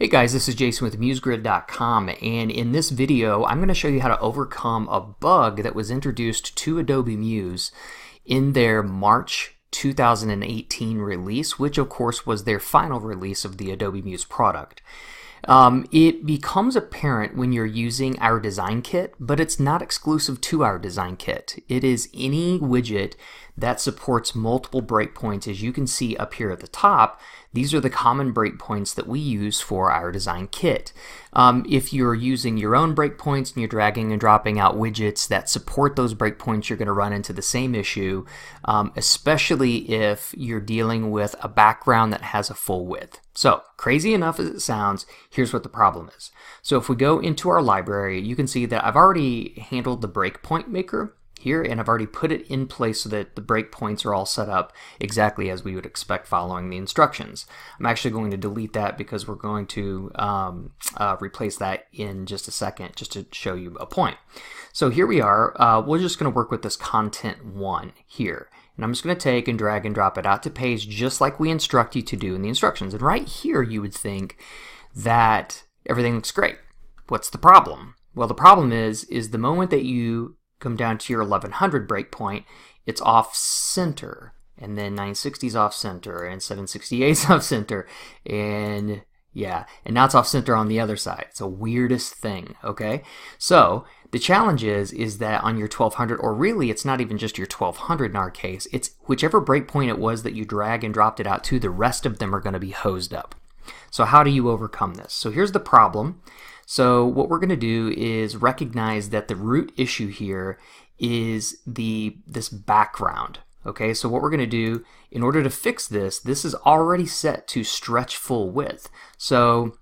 Hey guys, this is Jason with MuseGrid.com, and in this video I'm going to show you how to overcome a bug that was introduced to Adobe Muse in their March 2018 release, which of course was their final release of the Adobe Muse product. It becomes apparent when you're using our design kit, but it's not exclusive to our design kit. It is any widget that supports multiple breakpoints. As you can see up here at the top, these are the common breakpoints that we use for our design kit. If you're using your own breakpoints and you're dragging and dropping out widgets that support those breakpoints, you're going to run into the same issue, especially if you're dealing with a background that has a full width. So, crazy enough as it sounds, here's what the problem is. So if we go into our library, you can see that I've already handled the breakpoint maker here, and I've already put it in place so that the breakpoints are all set up exactly as we would expect following the instructions. I'm actually going to delete that because we're going to replace that in just a second, just to show you a point. So here we are. We're just going to work with this content 1 here. And I'm just going to take and drag and drop it out to page just like we instruct you to do in the instructions. And right here you would think that everything looks great. What's the problem? Well, the problem is the moment that you come down to your 1100 breakpoint, it's off center, and then 960 is off center, and 768 is off center, and yeah, and now it's off center on the other side. It's the weirdest thing, okay? So the challenge is that on your 1200, or really it's not even just your 1200 in our case, it's whichever breakpoint it was that you drag and dropped it out to, the rest of them are going to be hosed up. So how do you overcome this? So here's the problem. So what we're going to do is recognize that the root issue here is this background. Okay, so what we're going to do in order to fix this, this is already set to stretch full width. So,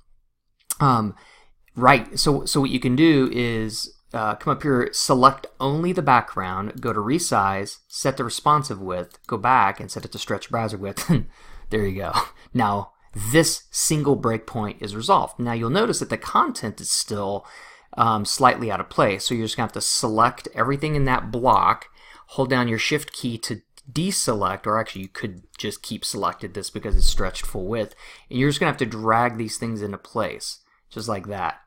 so what you can do is come up here, select only the background, go to resize, set the responsive width, go back and set it to stretch browser width. There you go. Now, this single breakpoint is resolved. Now you'll notice that the content is still slightly out of place, so you're just going to have to select everything in that block, hold down your shift key to deselect, or actually you could just keep selected this because it's stretched full width, and you're just going to have to drag these things into place, just like that.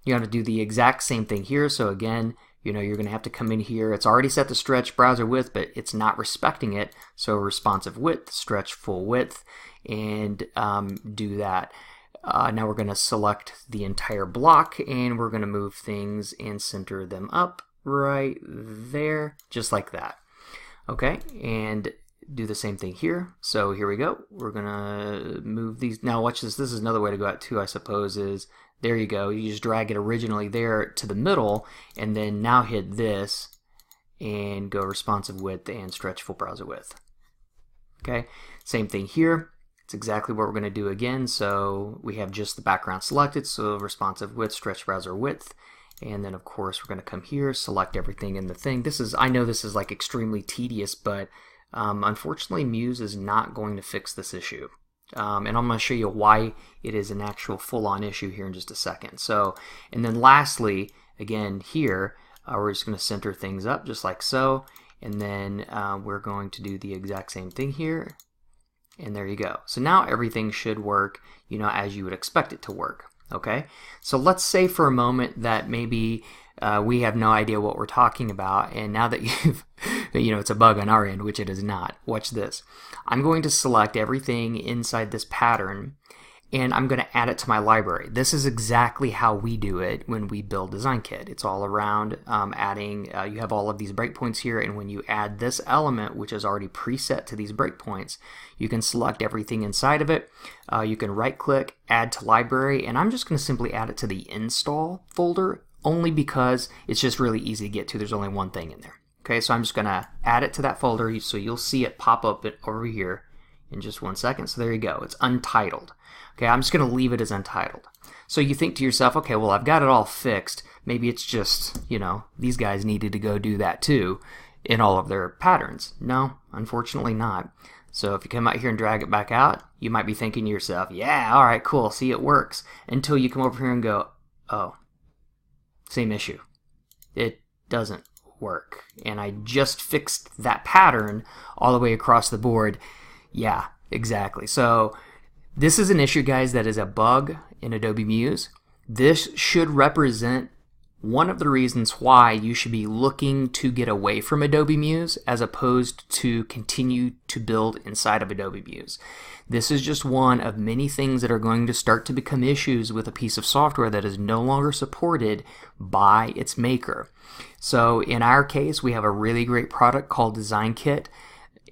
You have to do the exact same thing here, so again, you're going to have to come in here. It's already set to stretch browser width, but it's not respecting it, so responsive width, stretch full width, and do that. Now we're going to select the entire block, and we're going to move things and center them up right there, just like that. Okay, and do the same thing here. So here we go. We're going to move these. Now watch this. This is another way to go out too, I suppose, is there you go. You just drag it originally there to the middle, and then now hit this and go responsive width and stretch full browser width. Okay, same thing here. It's exactly what we're going to do again. So we have just the background selected, so responsive width, stretch browser width, and then of course we're going to come here, select everything in the thing. I know this is like extremely tedious, but unfortunately Muse is not going to fix this issue. And I'm going to show you why it is an actual full-on issue here in just a second. So, and then lastly, again here, we're just going to center things up just like so, and then we're going to do the exact same thing here, and there you go. So now everything should work, as you would expect it to work. Okay, so let's say for a moment that maybe we have no idea what we're talking about, and now that you've, it's a bug on our end, which it is not. Watch this. I'm going to select everything inside this pattern, and I'm going to add it to my library. This is exactly how we do it when we build Design Kit. It's all around adding, you have all of these breakpoints here, and when you add this element, which is already preset to these breakpoints, you can select everything inside of it. You can right-click, add to library, and I'm just going to simply add it to the install folder, only because it's just really easy to get to. There's only one thing in there. Okay, so I'm just going to add it to that folder, so you'll see it pop up over here in just 1 second. So there you go. It's untitled. Okay, I'm just going to leave it as untitled. So you think to yourself, okay, well, I've got it all fixed. Maybe it's just, these guys needed to go do that too in all of their patterns. No, unfortunately not. So if you come out here and drag it back out, you might be thinking to yourself, yeah, all right, cool, see, it works. Until you come over here and go, oh, same issue. It doesn't work. And I just fixed that pattern all the way across the board. Yeah, exactly. So This is an issue, guys, that is a bug in Adobe Muse. This should represent one of the reasons why you should be looking to get away from Adobe Muse as opposed to continue to build inside of Adobe Muse. This is just one of many things that are going to start to become issues with a piece of software that is no longer supported by its maker. So in our case, we have a really great product called Design Kit,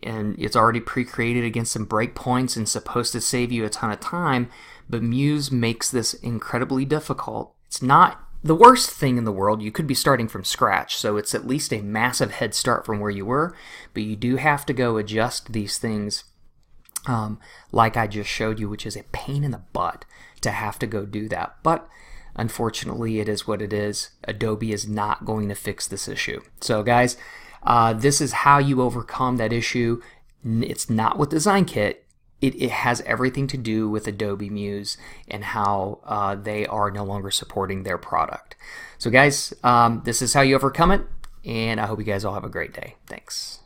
and it's already pre-created against some breakpoints and supposed to save you a ton of time, but Muse makes this incredibly difficult. It's not the worst thing in the world. You could be starting from scratch, so it's at least a massive head start from where you were, but you do have to go adjust these things like I just showed you, which is a pain in the butt to have to go do that. But unfortunately, it is what it is. Adobe is not going to fix this issue. So guys, this is how you overcome that issue. It's not with Design Kit. It has everything to do with Adobe Muse and how they are no longer supporting their product. So guys, this is how you overcome it, and I hope you guys all have a great day. Thanks.